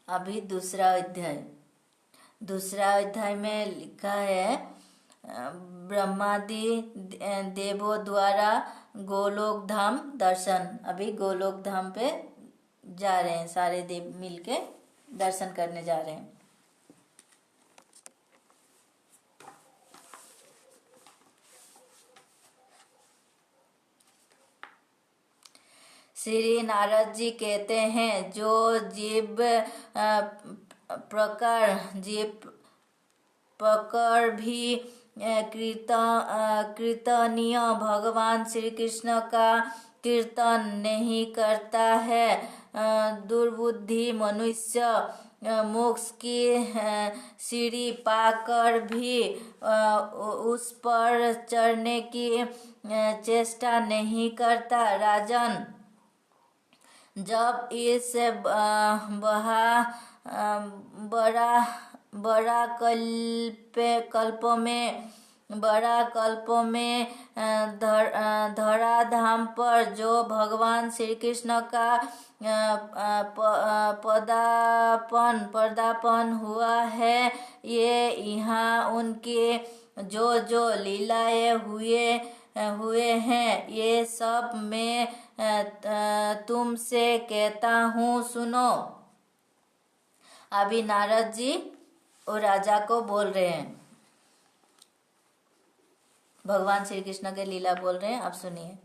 अभी दूसरा अध्याय में लिखा है ब्रह्मादि देवों द्वारा गोलोक धाम दर्शन। अभी गोलोक धाम पे जा रहे हैं, सारे देव मिलके दर्शन करने जा रहे हैं। श्री नारद जी कहते हैं, जो जीव प्रकार भी कीर्तनीय भगवान श्री कृष्ण का कीर्तन नहीं करता है, दुर्बुद्धि मनुष्य मोक्ष की सीढ़ी पाकर भी उस पर चढ़ने की चेष्टा नहीं करता। राजन, जब इस बड़ा कल्प में धराधाम पर जो भगवान श्री कृष्ण का पदार्पण हुआ है, ये यहाँ उनके जो लीलाएं हुए हैं, ये सब मैं तुमसे कहता हूँ, सुनो। अभी नारद जी और राजा को बोल रहे हैं, भगवान श्री कृष्ण के लीला बोल रहे हैं, आप सुनिए।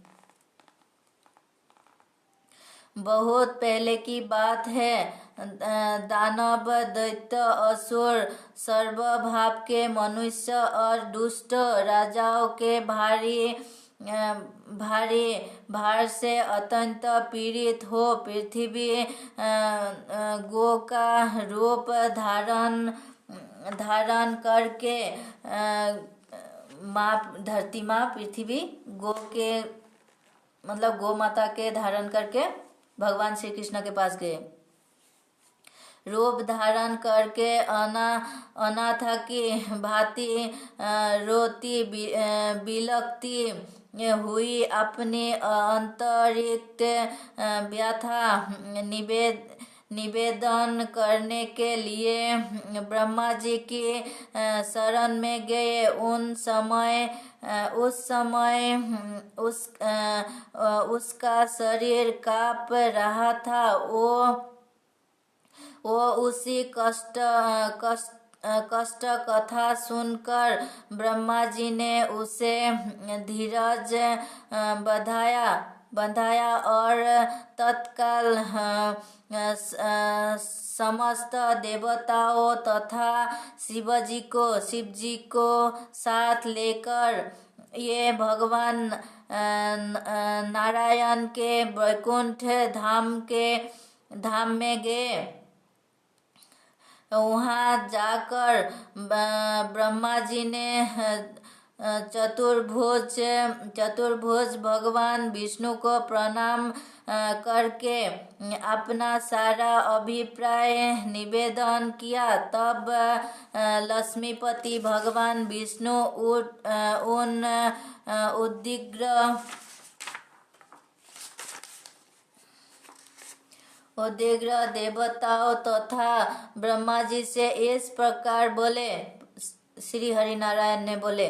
बहुत पहले की बात है, दानव दैत्य असुर सर्वभाव के मनुष्य और दुष्ट राजाओं के भारी भार से अत्यंत पीड़ित हो पृथ्वी गो का रूप धारण करके धरती माँ पृथ्वी गो के मतलब गौ माता के धारण करके भगवान श्री कृष्ण के पास गए। रूप धारण करके अनाथ की भांति रोती बिलखती हुई अपनी आंतरिक व्यथा निवेदन करने के लिए ब्रह्मा जी की शरण में गए। उस समय उसका शरीर कांप रहा था। वो उसी कष्ट कथा सुनकर ब्रह्मा जी ने उसे धीरज बंधाया और तत्काल समस्त देवताओं तथा शिव जी को साथ लेकर ये भगवान नारायण के वैकुंठ धाम में गए। वहाँ जाकर ब्रह्मा जी ने चतुर्भुज भगवान विष्णु को प्रणाम करके अपना सारा अभिप्राय निवेदन किया। तब लक्ष्मीपति भगवान विष्णु उन उद्विग्न देवताओं तथा ब्रह्मा जी से इस प्रकार बोले। श्री हरिनारायण ने बोले,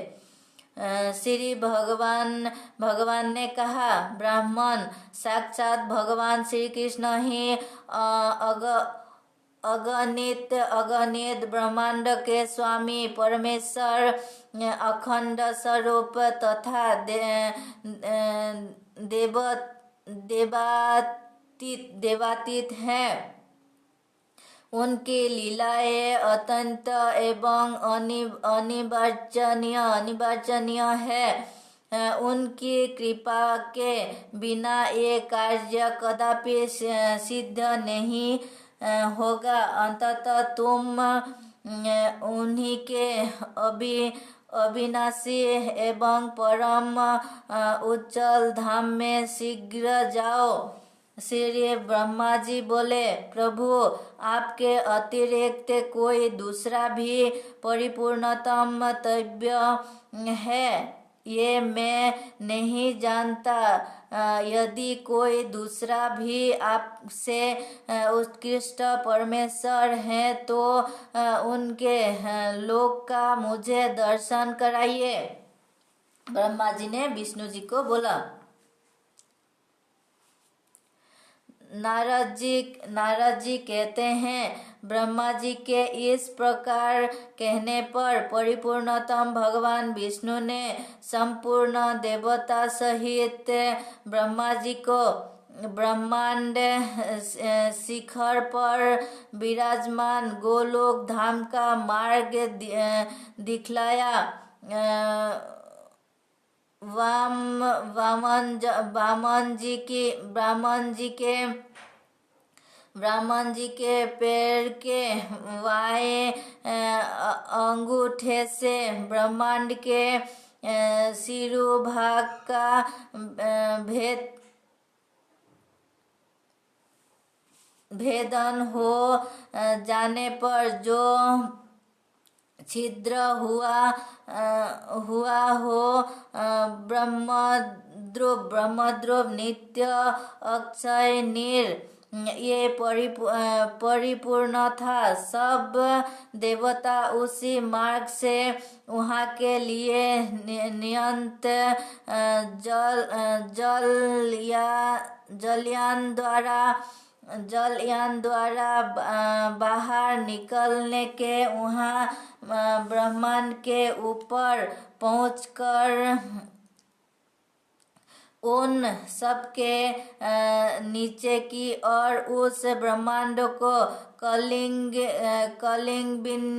श्री भगवान ने कहा, ब्राह्मण साक्षात भगवान श्री कृष्ण ही अगणित ब्रह्मांड के स्वामी परमेश्वर अखंड स्वरूप तथा देवातीत हैं। उनकी लीलाएं अत्यंत एवं अनिवार्चनीय है। उनकी कृपा के बिना ये कार्य कदापि सिद्ध नहीं होगा। अंततः तुम उन्हीं के अविनाशी एवं परम उज्जवल धाम में शीघ्र जाओ। श्री ब्रह्मा जी बोले, प्रभु आपके अतिरिक्त कोई दूसरा भी परिपूर्णतम तव्य है ये मैं नहीं जानता। यदि कोई दूसरा भी आपसे उत्कृष्ट परमेश्वर है तो उनके लोक का मुझे दर्शन कराइए। ब्रह्मा जी ने विष्णु जी को बोला। नारद जी कहते हैं, ब्रह्मा जी के इस प्रकार कहने पर परिपूर्णतम भगवान विष्णु ने संपूर्ण देवता सहित ब्रह्मा जी को ब्रह्मांड शिखर पर विराजमान गोलोक धाम का मार्ग दिखलाया। ब्राह्मण जी के पैर के बाएं अंगूठे से ब्रह्मांड के शिरोभाग का भेदन हो जाने पर जो छिद्र हुआ हो ब्रह्मद्रुव नित्य अक्षय नीर ये परिपूर्ण था। सब देवता उसी मार्ग से वहाँ के लिए नियंत जलयान द्वारा बाहर निकलने के वहाँ ब्रह्मांड के ऊपर पहुंचकर उन सबके नीचे की ओर उस ब्रह्मांड को कलिंग बिंब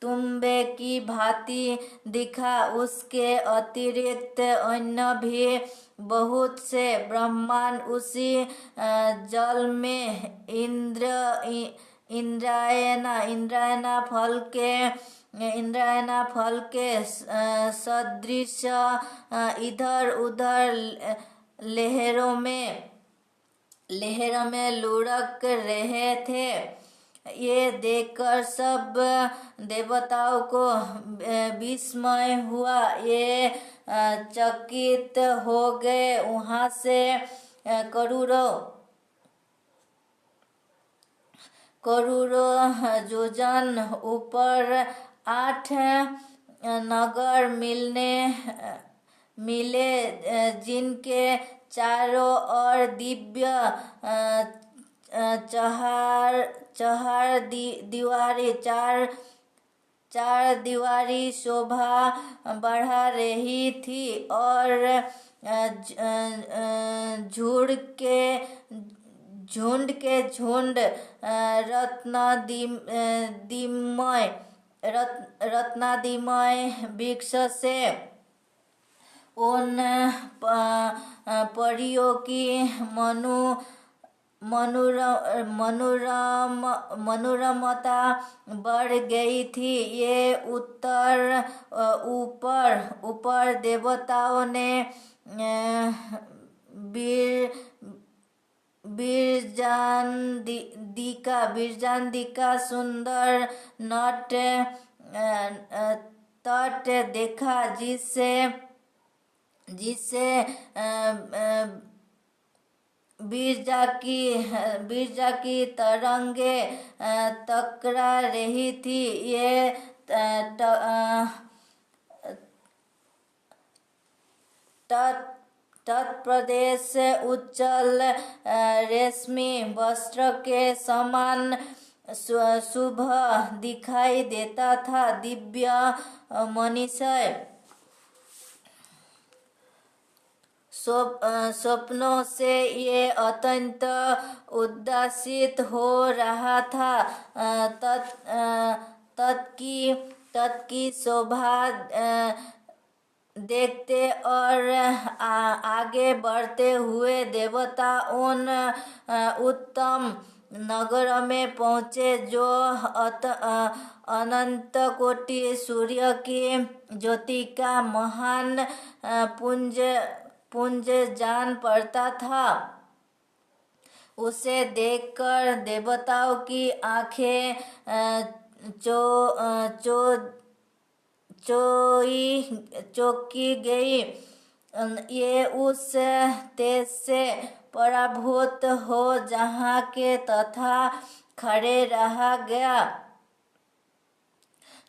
तुम्बे की भांति दिखा। उसके अतिरिक्त अन्य भी बहुत से ब्रह्मांड उसी जल में इंद्रायना फल के सदृश इधर उधर लहरों में लुढ़क रहे थे। ये देखकर सब देवताओं को विस्मय हुआ। ये चकित हो गए। वहाँ से करोड़ों योजन ऊपर 8 नगर मिले जिनके चारों ओर दिव्य चार दीवारी शोभा बढ़ा रही थी और झुंड के झुंड रत्नादिमय वृक्ष से उन परियों की मनोरमता बढ़ गई थी। ये ऊपर देवताओं ने बिरजांदिका सुंदर तट देखा जिससे बिरजा की तरंगे टकरा रही थी। ये तत्प्रदेश उज्जवल रेशमी वस्त्र के समान शुभ दिखाई देता था। दिव्य मनीषय स्वप्नों से ये अत्यंत उदासित हो रहा था। तत्की शोभा देखते और आगे बढ़ते हुए देवता उन उत्तम नगर में पहुँचे जो अनंत कोटि सूर्य की ज्योति का महान पुंज जान पड़ता था। उसे देखकर देवताओं की आंखें चौंकी गई। ये उस तेज से पराभूत हो जहाँ के तथा खड़े रहा गया।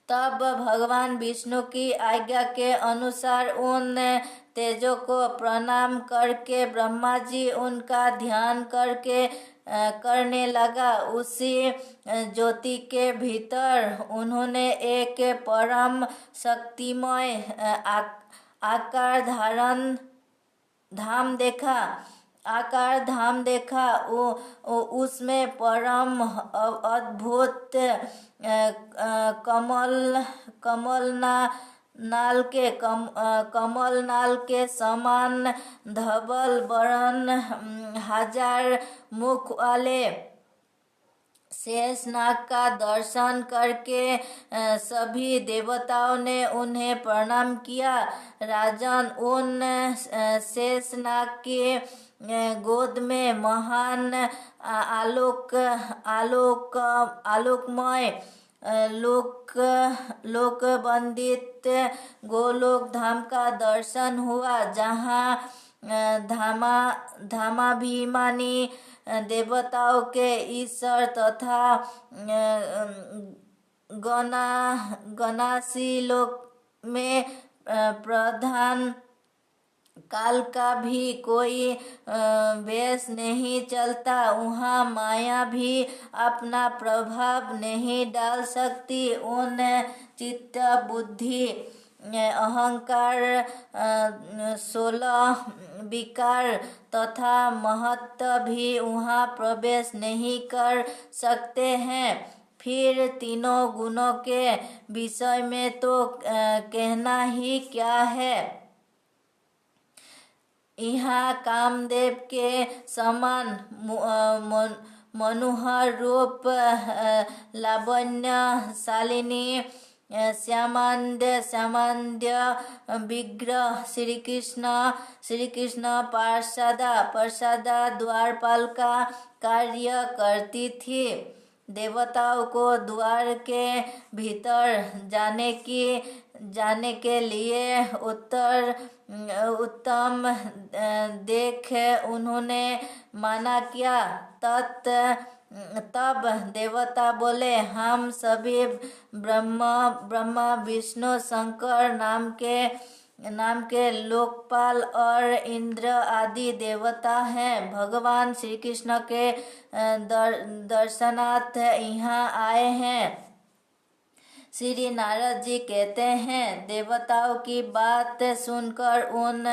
तब भगवान विष्णु की आज्ञा के अनुसार उन तेजों को प्रणाम करके ब्रह्मा जी उनका ध्यान करने लगा। उसी ज्योति के भीतर उन्होंने एक परम शक्तिमय आकार धाम देखा। उसमें परम अद्भुत कमल नाल के समान धवल वरण 1000 मुख वाले शेषनाग का दर्शन करके सभी देवताओं ने उन्हें प्रणाम किया। राजन, उन शेषनाग के गोद में महान आलोकमय लोक वंदित गोलोक धाम का दर्शन हुआ, जहाँ धामाभिमानी देवताओं के ईश्वर तथा गणासी लोक में प्रधान काल का भी कोई वेश नहीं चलता। वहाँ माया भी अपना प्रभाव नहीं डाल सकती। उन चित्त बुद्धि अहंकार 16 विकार तथा महत्व भी वहाँ प्रवेश नहीं कर सकते हैं। फिर तीनों गुणों के विषय में तो कहना ही क्या है। यहाँ कामदेव के समान मनोहर रूप लावण्यशालिनी श्यामांद्य विग्रह श्री कृष्ण पार्षदा द्वारपाल का कार्य करती थी। देवताओं को द्वार के भीतर जाने के लिए उत्तम देख उन्होंने मना किया। तब देवता बोले, हम सभी ब्रह्मा विष्णु शंकर नाम के लोकपाल और इंद्र आदि देवता हैं। भगवान श्री कृष्ण के दर्शनार्थ यहाँ आए हैं। श्री नारद जी कहते हैं, देवताओं की बात सुनकर उन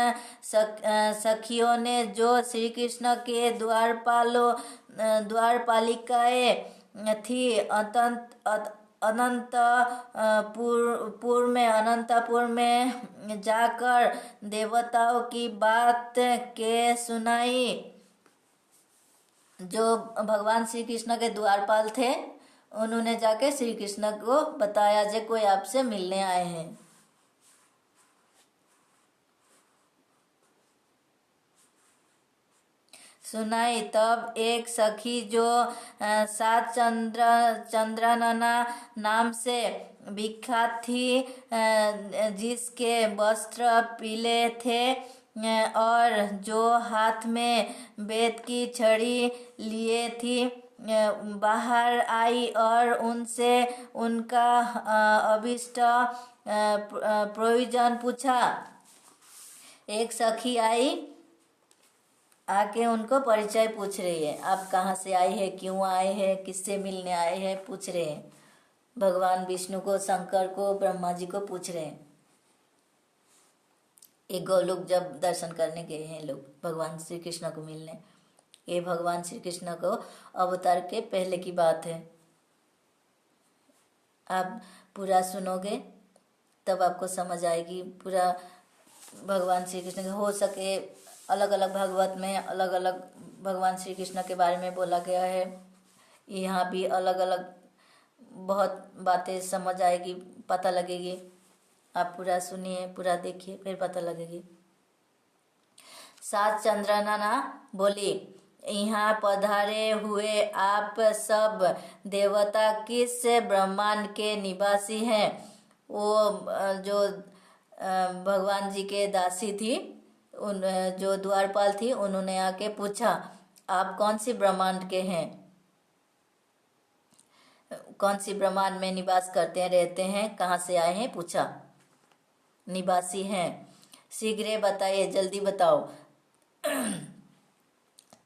सखियों ने जो श्री कृष्ण के द्वारपालिकाएं थी अनंतपुर में जाकर देवताओं की बात के सुनाई। जो भगवान श्री कृष्ण के द्वारपाल थे, उन्होंने जाके श्री कृष्ण को बताया जे कोई आपसे मिलने आए हैं। सुनाई। तब एक सखी जो सात चंद्रनना नाम से विख्यात थी, जिसके वस्त्र पीले थे और जो हाथ में वेद की छड़ी लिए थी, बाहर आई और उनसे उनका अभीष्ट प्रयोजन पूछा। एक सखी आई, आके उनको परिचय पूछ रही है, आप कहाँ से आए हैं, क्यों आए हैं, किससे मिलने आए हैं, पूछ रहे हैं। भगवान विष्णु को, शंकर को, ब्रह्मा जी को पूछ रहे हैं। एक गोलोक जब दर्शन करने गए हैं लोग भगवान श्री कृष्ण को मिलने। ये भगवान श्री कृष्ण को अवतार के पहले की बात है। आप पूरा सुनोगे तब आपको समझ आएगी। पूरा भगवान श्री कृष्ण के, हो सके अलग अलग भागवत में अलग अलग भगवान श्री कृष्ण के बारे में बोला गया है। यहाँ भी अलग अलग बहुत बातें समझ आएगी, पता लगेगी। आप पूरा सुनिए, पूरा देखिए, फिर पता लगेगी। सात चंद्रनना बोली, यहाँ पधारे हुए आप सब देवता किस ब्रह्मांड के निवासी हैं? वो जो भगवान जी के दासी थी, उन जो द्वारपाल थी, उन्होंने आके पूछा आप कौन सी ब्रह्मांड के हैं, कौन सी ब्रह्मांड में निवास करते हैं, रहते हैं, कहाँ से आए हैं, पूछा। निवासी हैं, शीघ्र बताइए, जल्दी बताओ।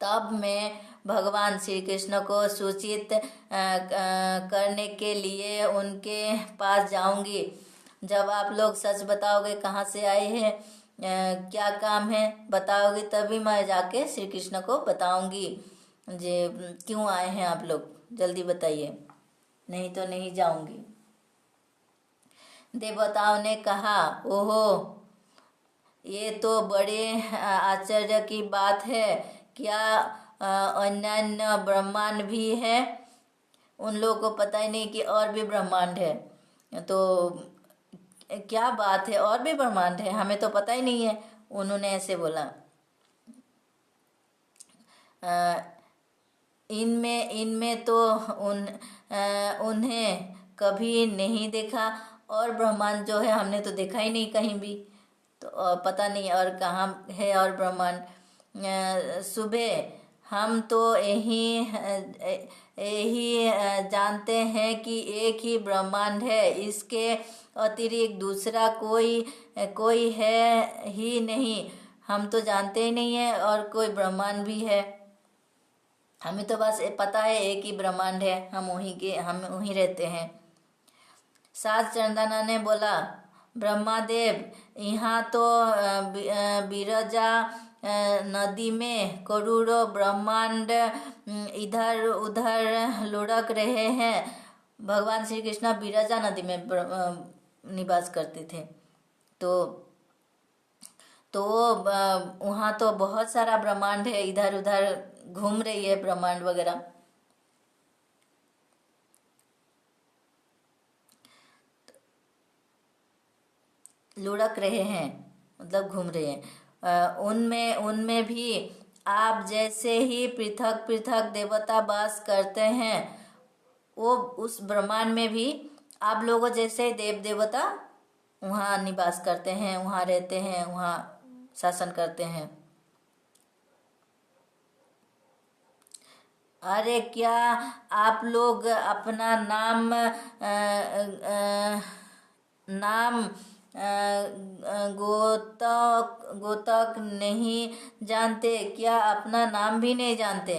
तब मैं भगवान श्री कृष्ण को सूचित करने के लिए उनके पास जाऊंगी। जब आप लोग सच बताओगे कहाँ से आए हैं, क्या काम है, बताओगे, तभी मैं जाके श्री कृष्ण को बताऊंगी जे क्यों आए हैं आप लोग, जल्दी बताइए, नहीं तो नहीं जाऊंगी। देवताओं ने कहा, ओहो, ये तो बड़े आश्चर्य की बात है। क्या अन्य ब्रह्मांड भी है? उन लोगों को पता ही नहीं कि और भी ब्रह्मांड है। तो क्या बात है, और भी ब्रह्मांड है, हमें तो पता ही नहीं है। उन्होंने ऐसे बोला। इनमें इनमें तो उन्हें कभी नहीं देखा, और ब्रह्मांड जो है हमने तो देखा ही नहीं कहीं भी, तो पता नहीं और कहाँ है और ब्रह्मांड। सुबह हम तो यही जानते हैं कि एक ही ब्रह्मांड है, इसके अतिरिक्त दूसरा कोई है ही नहीं। हम तो जानते ही नहीं है और कोई ब्रह्मांड भी है, हमें तो बस पता है एक ही ब्रह्मांड है, हम वहीं रहते हैं। सात चंदना ने बोला, ब्रह्मादेव, यहाँ तो बिरजा नदी में करोड़ों ब्रह्मांड इधर उधर लुढ़क रहे हैं। भगवान श्री कृष्ण बिरजा नदी में निवास करते थे, तो वहाँ तो बहुत सारा ब्रह्मांड है, इधर उधर घूम रही है ब्रह्मांड वगैरह। लुढ़क रहे हैं मतलब घूम रहे हैं। उनमें भी आप जैसे ही पृथक पृथक देवता वास करते हैं। वो उस ब्रह्मांड में भी आप लोगों जैसे देव देवता वहाँ निवास करते हैं, वहाँ रहते हैं, वहाँ शासन करते हैं। अरे क्या आप लोग अपना नाम गोतक नहीं जानते क्या? अपना नाम भी नहीं जानते?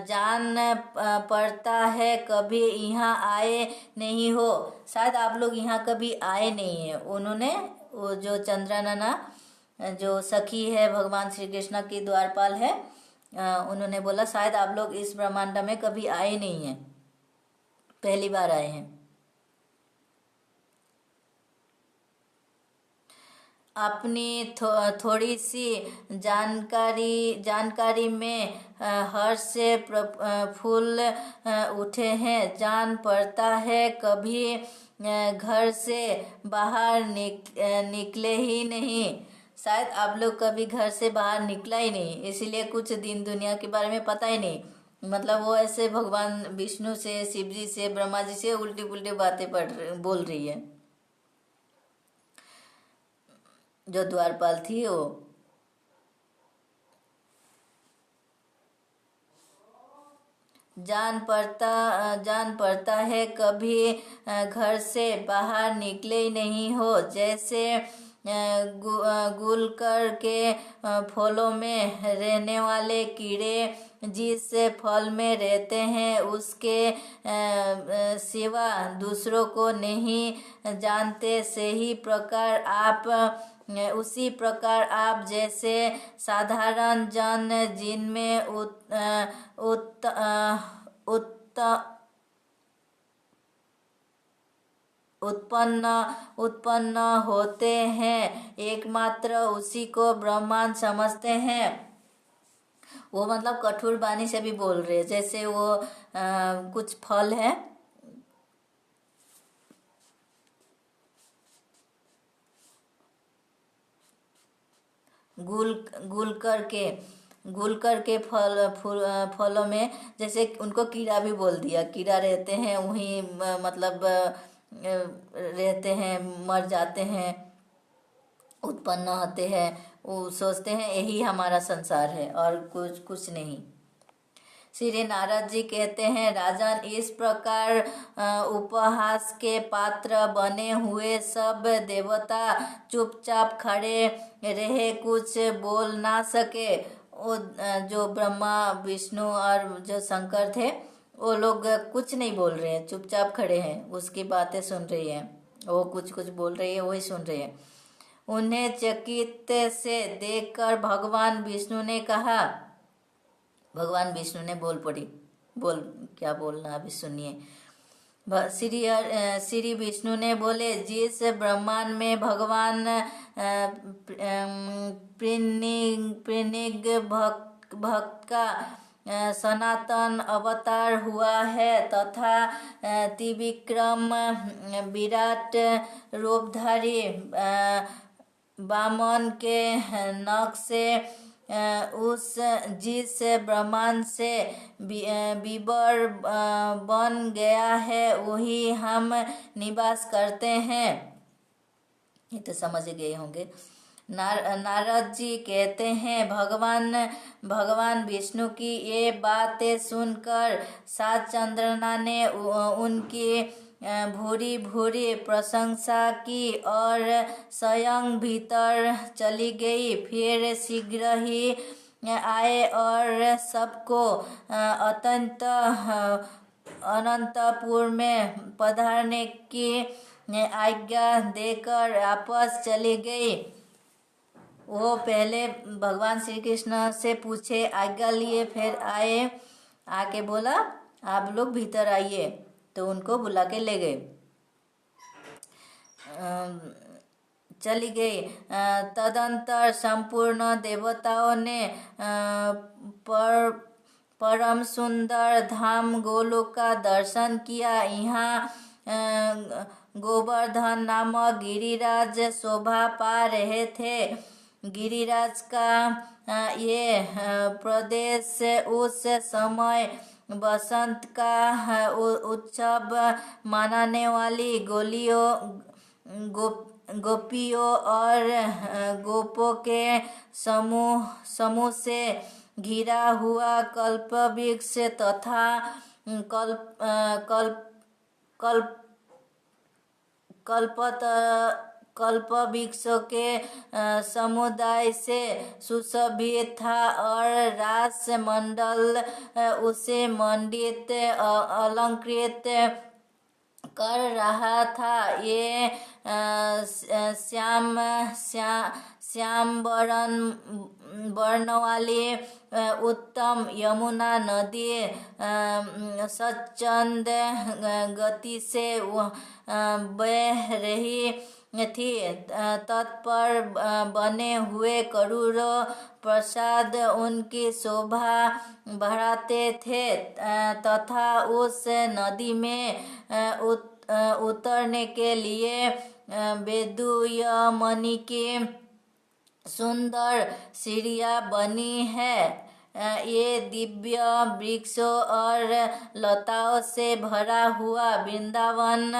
जान पड़ता है कभी यहाँ आए नहीं हो, शायद आप लोग यहाँ कभी आए नहीं है। उन्होंने वो जो चंद्रनना जो सखी है भगवान श्री कृष्ण की द्वारपाल है, उन्होंने बोला शायद आप लोग इस ब्रह्मांड में कभी आए नहीं हैं, पहली बार आए हैं। अपनी थोड़ी सी जानकारी में हर्ष से फूल उठे हैं। जान पड़ता है कभी घर से बाहर निकले ही नहीं, शायद आप लोग कभी घर से बाहर निकला ही नहीं, इसीलिए कुछ दिन दुनिया के बारे में पता ही नहीं। मतलब वो ऐसे भगवान विष्णु से, शिव जी से, ब्रह्मा जी से उल्टी पुल्टी बातें बोल रही है, जो द्वारपाल थी वो। जान पड़ता है कभी घर से बाहर निकले ही नहीं हो। जैसे गुलकर के फलों में रहने वाले कीड़े जिस फल में रहते हैं उसके सिवा दूसरों को नहीं जानते, उसी प्रकार आप जैसे साधारण जन जिनमें उत्पन्न होते हैं, एकमात्र उसी को ब्रह्मांड समझते हैं। वो मतलब कठोर वाणी से भी बोल रहे हैं, जैसे वो कुछ फल है, गुल करके घुल कर के फलों में, जैसे उनको कीड़ा भी बोल दिया, कीड़ा रहते हैं वहीं मतलब रहते हैं, मर जाते हैं, उत्पन्न होते हैं। वो सोचते हैं यही हमारा संसार है और कुछ नहीं। श्री नारद जी कहते हैं, राजन, इस प्रकार उपहास के पात्र बने हुए सब देवता चुपचाप खड़े रहे, कुछ बोल ना सके। वो जो ब्रह्मा विष्णु और जो शंकर थे, वो लोग कुछ नहीं बोल रहे हैं, चुपचाप खड़े हैं, उसकी बातें सुन रही हैं। वो कुछ कुछ बोल रही है, वही सुन रही है। उन्हें चकित से देखकर भगवान विष्णु ने कहा, भगवान विष्णु ने बोल क्या बोलना अभी सुनिए। श्री विष्णु ने बोले, जिस ब्रह्मांड में भगवान प्रणिग भक्त का सनातन अवतार हुआ है तथा त्रिविक्रम विराट रूपधारी वामन के नख से उस जिस ब्रह्मांड से विवर बन गया है वही हम निवास करते हैं। ये तो समझ गए होंगे। नारद जी कहते हैं, भगवान विष्णु की ये बातें सुनकर सात चंद्रमा ने उनकी भूरी भूरी प्रशंसा की और स्वयं भीतर चली गई। फिर शीघ्र ही आए और सबको अनंतपुर में पधारने की आज्ञा देकर वापस चली गई। वो पहले भगवान श्री कृष्ण से पूछे, आज्ञा लिए, फिर आके बोला आप लोग भीतर आइए, तो उनको बुला के ले गए, चली गई। तदंतर संपूर्ण देवताओं ने परम सुंदर धाम गोलोक का दर्शन किया। यहाँ गोवर्धन नामक गिरिराज शोभा पा रहे थे। गिरिराज का ये प्रदेश उस समय बसंत का उत्सव मनाने वाली गोपियों और गोपों के समूह से घिरा हुआ कल्प वृक्ष तथा कल्प वृक्षों के समुदाय से सुशोभित था और रास मंडल उसे मंडित अलंकृत कर रहा था। ये श्याम वर्ण वाली उत्तम यमुना नदी स्वच्छंद गति से बह रही थी। तत्पर बने हुए करोड़ों प्रसाद उनकी शोभा बढ़ाते थे तथा उस नदी में उतरने के लिए वेदुयमणि की सुंदर सीढ़ियाँ बनी है। ये दिव्य वृक्षों और लताओं से भरा हुआ वृंदावन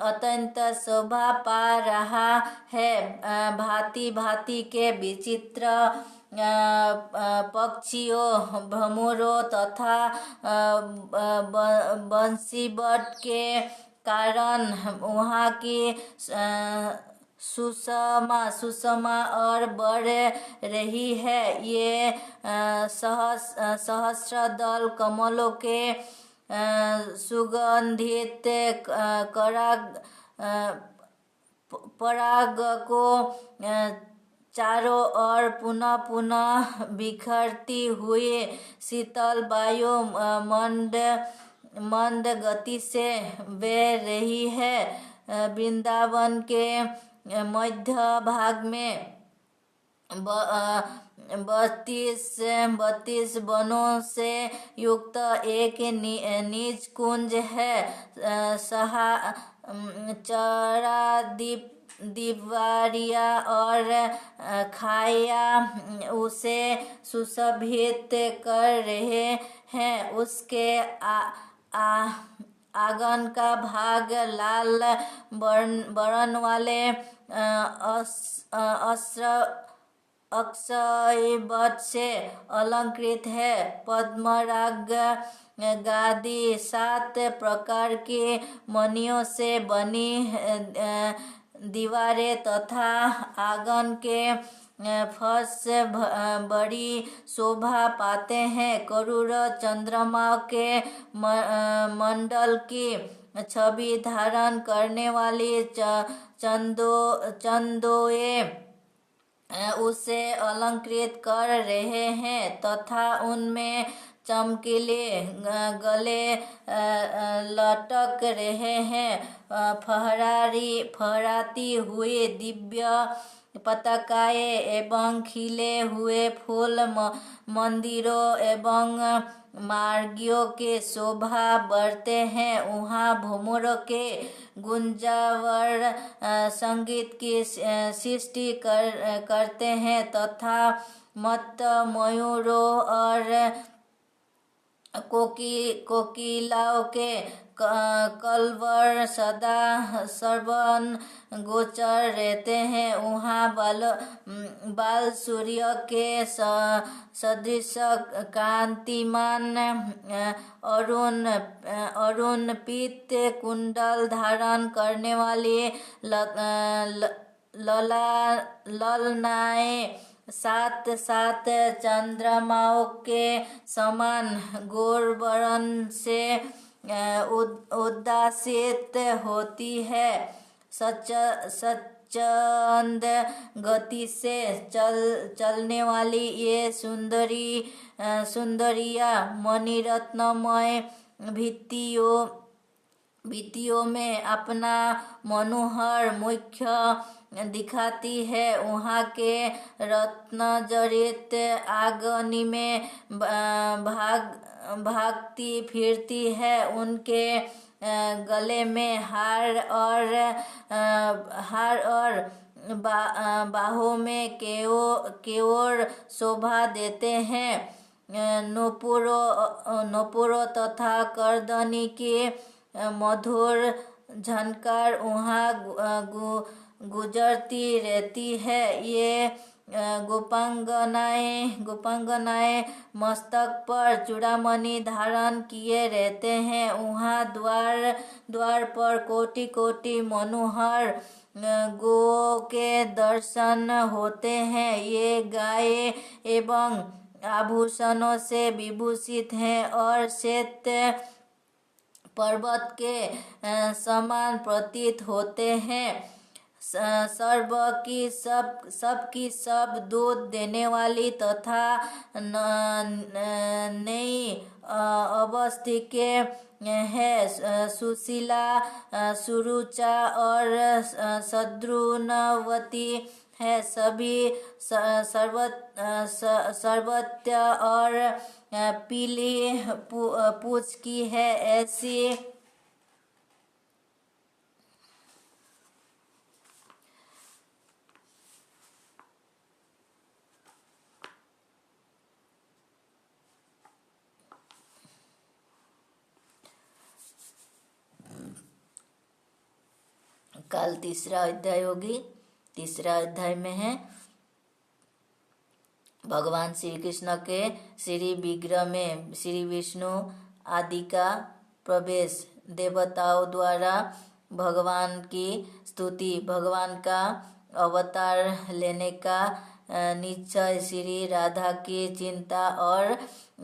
अत्यंत शोभा पा रहा है। भांति भांति के विचित्र पक्षियों, भ्रमरों तथा बंसीबट के कारण वहाँ की सुषमा और बढ़ रही है। ये सहस्रदल कमलों के सुगंधित पराग को चारों ओर पुनः पुनः बिखरती हुई शीतल वायु मंद गति से बह रही है। वृंदावन के मध्य भाग में 32 वनों से युक्त एक निज कुंज है। दीवारिया और खाया उसे सुशोभित कर रहे हैं। उसके आंगन का भाग लाल बरन वाले अक्षयवट से अलंकृत है। पद्मराग गादी 7 प्रकार की मणियों से बनी दीवारें तथा आंगन के फर्श बड़ी शोभा पाते हैं। करूर चंद्रमा के मंडल की छवि धारण करने वाली चंदोए उसे अलंकृत कर रहे हैं तथा उनमें चमकीले गले लटक रहे हैं। फहराती हुई दिव्य पताकाएं एवं खिले हुए फूल मंदिरों एवं मार्गियों के शोभा बढ़ते हैं। वहाँ भ्रमर के गुंजावर संगीत की सृष्टि करते हैं तथा मत मयूरों और कोकिलाओं के कलवर सदा श्रवण गोचर रहते हैं। वहाँ बाल सूर्य के सदृश कांतिमान अरुण पीत कुंडल धारण करने वाली ललनाएं 7 चंद्रमाओं के समान गौरवर्ण से उद्भासित होती है। स्वच्छंद गति से चलने वाली ये सुंदरिया मणिरत्नमय भित्तियों में अपना मनोहर मुख्य दिखाती है। वहाँ के रत्नजड़ित आंगन में भागती फिरती है। उनके गले में हार और बाहों में केवड़ शोभा देते हैं। नूपुरों तथा करदनी की मधुर झनकार वहाँ गुजरती रहती है। ये गोपांगनाएं मस्तक पर चूड़ामणि धारण किए रहते हैं। वहाँ द्वार पर कोटि कोटि मनोहर गो के दर्शन होते हैं। ये गाय एवं आभूषणों से विभूषित हैं और श्वेत पर्वत के समान प्रतीत होते हैं। सबकी सब दूध देने वाली तथा नई अवस्थी के है। सुशीला सुरुचा और सद्रुणवती है। सभी सर्वत्र और पीली पूछ की है। ऐसी कल तीसरा अध्याय होगी। तीसरा अध्याय में है भगवान श्री कृष्ण के श्री विग्रह में श्री विष्णु आदि का प्रवेश, देवताओं द्वारा भगवान की स्तुति, भगवान का अवतार लेने का निश्चय, श्री राधा की चिंता और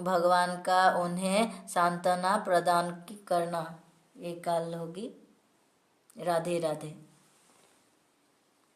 भगवान का उन्हें सांत्वना प्रदान करना। ये काल होगी। राधे राधे।